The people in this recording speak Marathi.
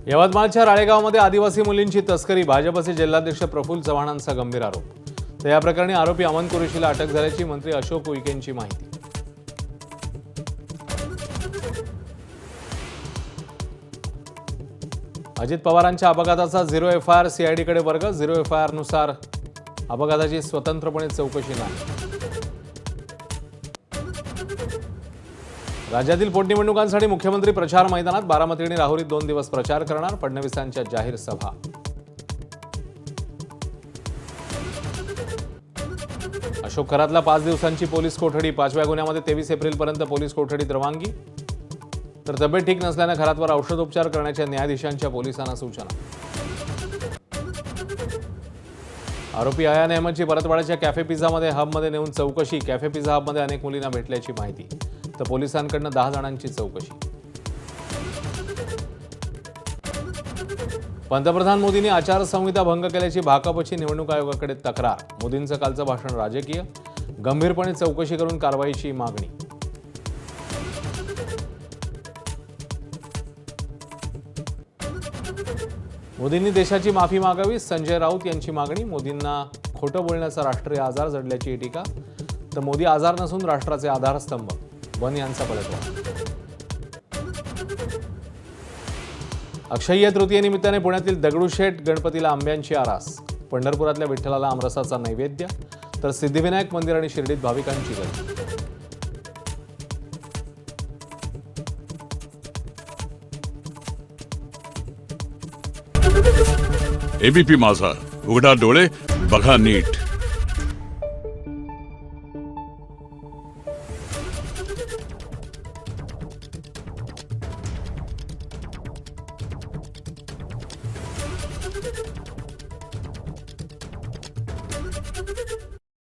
यवतमाळच्या राळेगावमध्ये आदिवासी मुलींची तस्करी, भाजपचे जिल्हाध्यक्ष प्रफुल्ल चव्हाणांचा गंभीर आरोप। तर या प्रकरणी आरोपी अमन कुरेशीला अटक झाल्याची मंत्री अशोक उईकेंची माहिती। अजित पवारांच्या अपघाताचा 0 FIR सीआयडीकडे वर्ग। 0 FIR नुसार अपघाताची स्वतंत्रपणे चौकशी नाही। राज्यातील पोटनिवडणुकांसाठी मुख्यमंत्री प्रचार मैदानात। बारामती आणि राहुरीत 2 दिवस प्रचार करणार। फडणवीसांच्या जाहीर सभा। अशोक खरातला 5 दिवसांची पोलीस कोठडी। 5व्या गुन्ह्यामध्ये 23 एप्रिलपर्यंत पोलीस कोठडीत रवानगी। तर तब्येत ठीक नसल्याने खरातवर औषधोपचार करण्याच्या न्यायाधीशांच्या पोलिसांना सूचना। आरोपी अयान अहमदची परतवाड्याच्या कॅफे पिझ्झामध्ये हबमध्ये नेऊन चौकशी। कॅफे पिझ्झा हबमध्ये अनेक मुलींना भेटल्याची माहिती। तर पोलिसांकडून 10 जणांची चौकशी। पंतप्रधान मोदींनी आचारसंहिता भंग केल्याची भाकपची निवडणूक आयोगाकडे तक्रार। मोदींचं कालचं भाषण राजकीय, गंभीरपणे चौकशी करून कारवाईची मागणी। मोदींनी देशाची माफी मागावी, संजय राऊत यांची मागणी। मोदींना खोटं बोलण्याचा राष्ट्रीय आजार जडल्याची टीका। तर मोदी आजार नसून राष्ट्राचे आधारस्तंभ, वन यांचा पलटवार। अक्षय्य तृतीयेनिमित्ताने पुण्यातील दगडूशेठ गणपतीला आंब्यांची आरास। पंढरपुरातल्या विठ्ठलाला आमरसाचा नैवेद्य। तर सिद्धिविनायक मंदिर आणि शिर्डीत भाविकांची गर्दी। एबीपी माझा, उघडा डोळे बघा नीट।